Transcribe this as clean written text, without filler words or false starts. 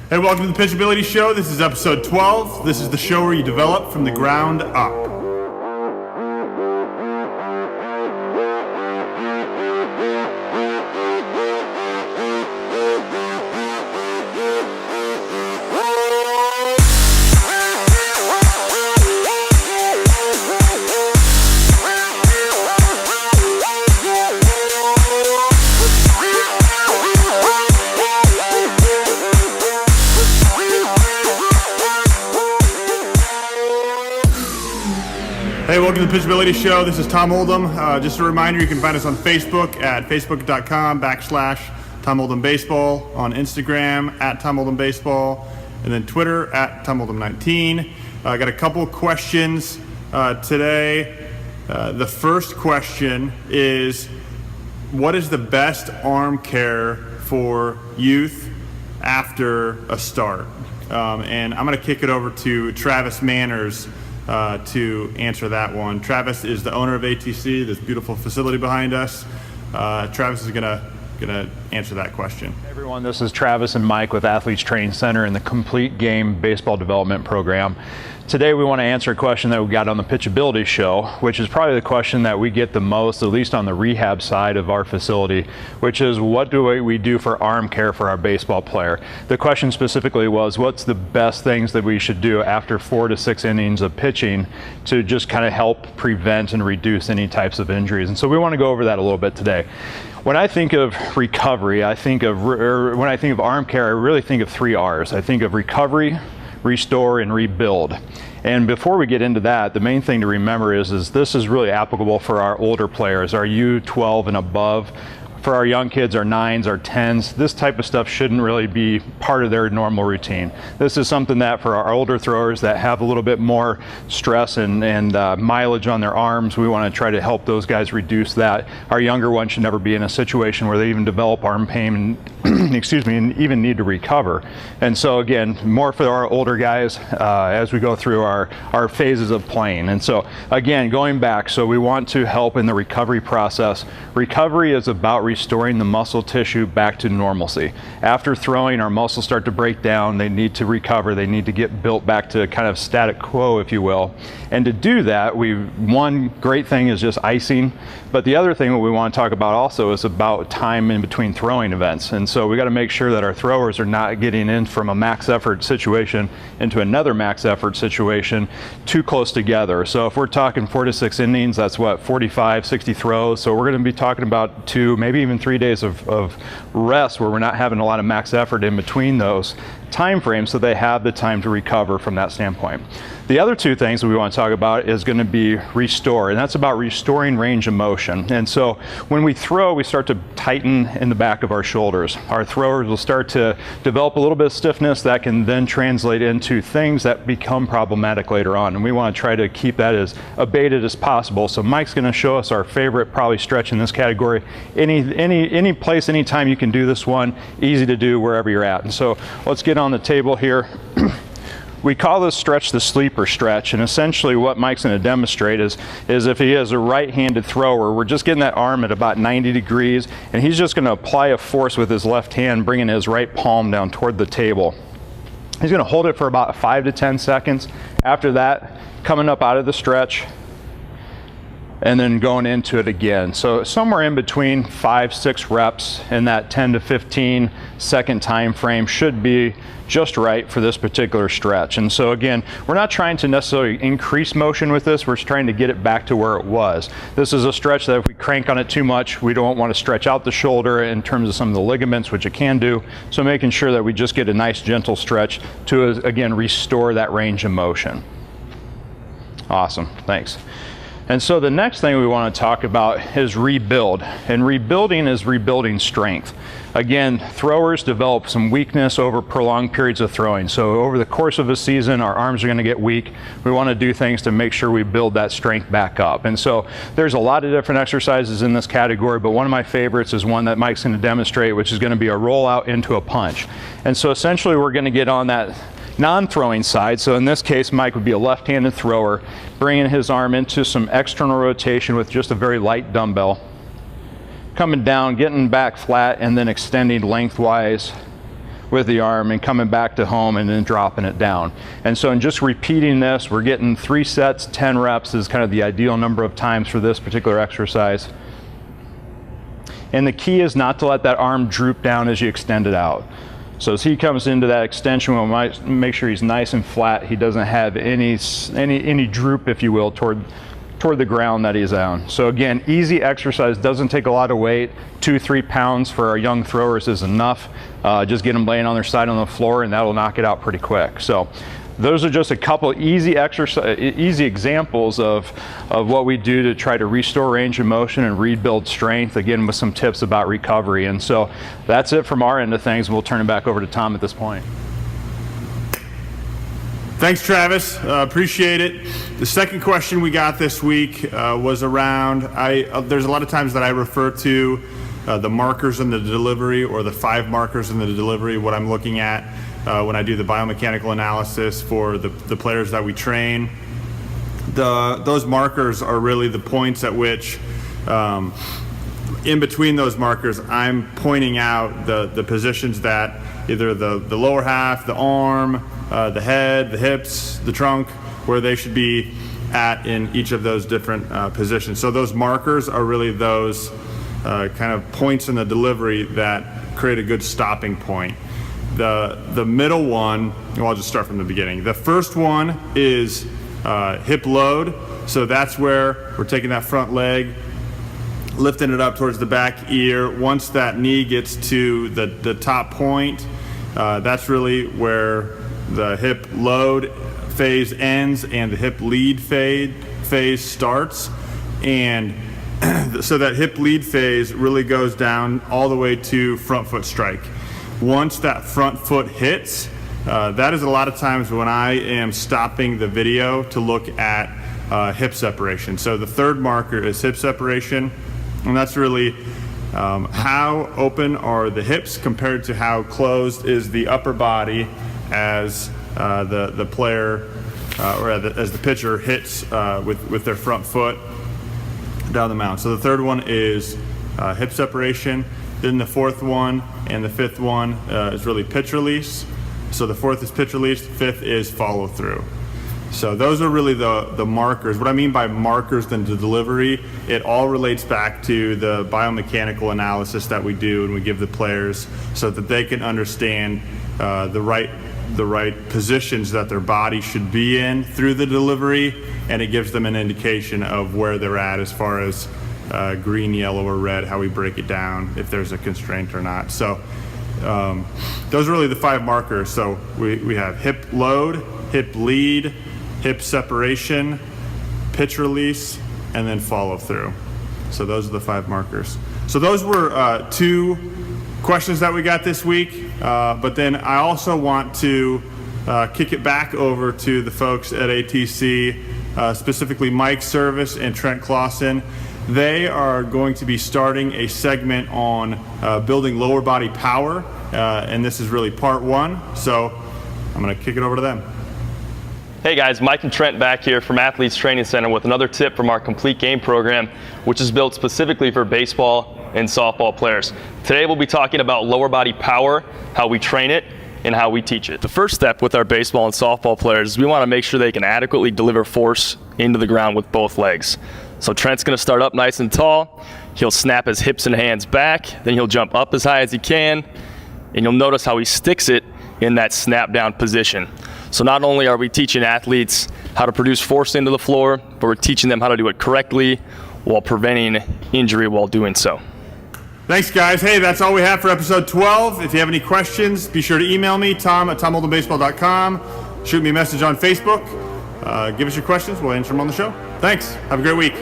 Hey, welcome to the Pitchability Show. This is episode 12. This is the show where you develop from the ground up. Hey, welcome to the Pitchability Show. This is Tom Oldham. Just a reminder, you can find us on Facebook at facebook.com/Tom Oldham Baseball, on Instagram at Tom Oldham Baseball, and then Twitter at Tom Oldham 19. I got a couple questions today. The first question is, what is the best arm care for youth after a start? And I'm going to kick it over to Travis Manners to answer that one. Travis is the owner of ATC, this beautiful facility behind us. Travis is gonna answer that question. Hey everyone, this is Travis and Mike with Athletes Training Center and the Complete Game Baseball Development Program. Today we want to answer a question that we got on the Pitchability Show, which is probably the question that we get the most, at least on the rehab side of our facility, which is what do we do for arm care for our baseball player? The question specifically was, what's the best things that we should do after 4 to 6 innings of pitching to just kind of help prevent and reduce any types of injuries? And so we want to go over that a little bit today. When I think of recovery, when I think of arm care, I really think of 3 R's. I think of recovery, restore, and rebuild. And before we get into that, the main thing to remember is this is really applicable for our older players, our U12 and above. For our young kids, our 9s, our 10s, this type of stuff shouldn't really be part of their normal routine. This is something that for our older throwers that have a little bit more stress and mileage on their arms, we want to try to help those guys reduce that. Our younger ones should never be in a situation where they even develop arm pain and, excuse me, and even need to recover. And so again, more for our older guys as we go through our phases of playing. And so again, going back, so we want to help in the recovery process. Recovery is about restoring the muscle tissue back to normalcy. After throwing, our muscles start to break down. They need to recover. They need to get built back to kind of static quo, if you will. And to do that, one great thing is just icing. But the other thing that we want to talk about also is about time in between throwing events. And so we got to make sure that our throwers are not getting in from a max effort situation into another max effort situation too close together. So if we're talking 4 to 6 innings, that's what, 45, 60 throws. So we're going to be talking about 2, maybe even 3 days of rest where we're not having a lot of max effort in between those time frames, so they have the time to recover from that standpoint. The other 2 things that we want to talk about is going to be restore, and that's about restoring range of motion. And so when we throw, we start to tighten in the back of our shoulders. Our throwers will start to develop a little bit of stiffness that can then translate into things that become problematic later on, and we want to try to keep that as abated as possible. So Mike's going to show us our favorite probably stretch in this category. Any place, anytime you can do this one, easy to do wherever you're at. And so let's get on the table here. We call this stretch the sleeper stretch, and essentially what Mike's going to demonstrate is if he is a right-handed thrower, we're just getting that arm at about 90 degrees, and he's just going to apply a force with his left hand, bringing his right palm down toward the table. He's going to hold it for about 5 to 10 seconds. After that, coming up out of the stretch, and then going into it again. So somewhere in between 5-6 reps in that 10 to 15 second time frame should be just right for this particular stretch. And so again, we're not trying to necessarily increase motion with this, we're trying to get it back to where it was. This is a stretch that if we crank on it too much, we don't want to stretch out the shoulder in terms of some of the ligaments, which it can do. So making sure that we just get a nice gentle stretch to, again, restore that range of motion. Awesome, thanks. And so the next thing we want to talk about is rebuild. And rebuilding is rebuilding strength. Again, throwers develop some weakness over prolonged periods of throwing. So over the course of a season, our arms are going to get weak. We want to do things to make sure we build that strength back up. And so there's a lot of different exercises in this category, but one of my favorites is one that Mike's going to demonstrate, which is going to be a rollout into a punch. And so essentially we're going to get on that non-throwing side. So in this case, Mike would be a left-handed thrower, bringing his arm into some external rotation with just a very light dumbbell, coming down, getting back flat, and then extending lengthwise with the arm and coming back to home and then dropping it down. And so in just repeating this, we're getting 3 sets, 10 reps is kind of the ideal number of times for this particular exercise. And the key is not to let that arm droop down as you extend it out. So as he comes into that extension, we'll make sure he's nice and flat. He doesn't have any droop, if you will, toward the ground that he's on. So again, easy exercise, doesn't take a lot of weight. 2-3 pounds for our young throwers is enough. Just get them laying on their side on the floor and that'll knock it out pretty quick. So those are just a couple easy examples of what we do to try to restore range of motion and rebuild strength, again with some tips about recovery. And so that's it from our end of things. We'll turn it back over to Tom at this point. Thanks, Travis. Appreciate it. The second question we got this week was around, there's a lot of times that I refer to the markers in the delivery, or the 5 markers in the delivery, what I'm looking at when I do the biomechanical analysis for the players that we train. Those markers are really the points at which, in between those markers, I'm pointing out the positions that either the lower half, the arm, the head, the hips, the trunk, where they should be at in each of those different positions. So those markers are really those kind of points in the delivery that create a good stopping point. The middle one, well, I'll just start from the beginning. The first one is hip load. So that's where we're taking that front leg, lifting it up towards the back ear. Once that knee gets to the top point, that's really where the hip load phase ends and the hip lead phase starts. And so that hip lead phase really goes down all the way to front foot strike. Once that front foot hits, that is a lot of times when I am stopping the video to look at hip separation. So the third marker is hip separation, and that's really how open are the hips compared to how closed is the upper body as the player as the pitcher hits with their front foot down the mound. So the third one is hip separation. Then the fourth one and the fifth one is really pitch release. So the fourth is pitch release, the fifth is follow through. So those are really the markers. What I mean by markers in the delivery, it all relates back to the biomechanical analysis that we do and we give the players so that they can understand the right positions that their body should be in through the delivery, and it gives them an indication of where they're at as far as green, yellow, or red, how we break it down, if there's a constraint or not. So those are really the 5 markers. So we have hip load, hip lead, hip separation, pitch release, and then follow through. So those are the 5 markers. So those were 2 questions that we got this week, but then I also want to kick it back over to the folks at ATC, specifically Mike Service and Trent Clausen. They are going to be starting a segment on building lower body power, and this is really part 1, so I'm going to kick it over to them. Hey guys, Mike and Trent back here from Athletes Training Center with another tip from our complete game program, which is built specifically for baseball and softball players. Today we'll be talking about lower body power, how we train it, and how we teach it. The first step with our baseball and softball players is we want to make sure they can adequately deliver force into the ground with both legs. So Trent's going to start up nice and tall. He'll snap his hips and hands back, then he'll jump up as high as he can, and you'll notice how he sticks it in that snap down position. So not only are we teaching athletes how to produce force into the floor, but we're teaching them how to do it correctly while preventing injury while doing so. Thanks, guys. Hey, that's all we have for episode 12. If you have any questions, be sure to email me, tom@tomoldhamBaseball.com. Shoot me a message on Facebook. Give us your questions. We'll answer them on the show. Thanks. Have a great week.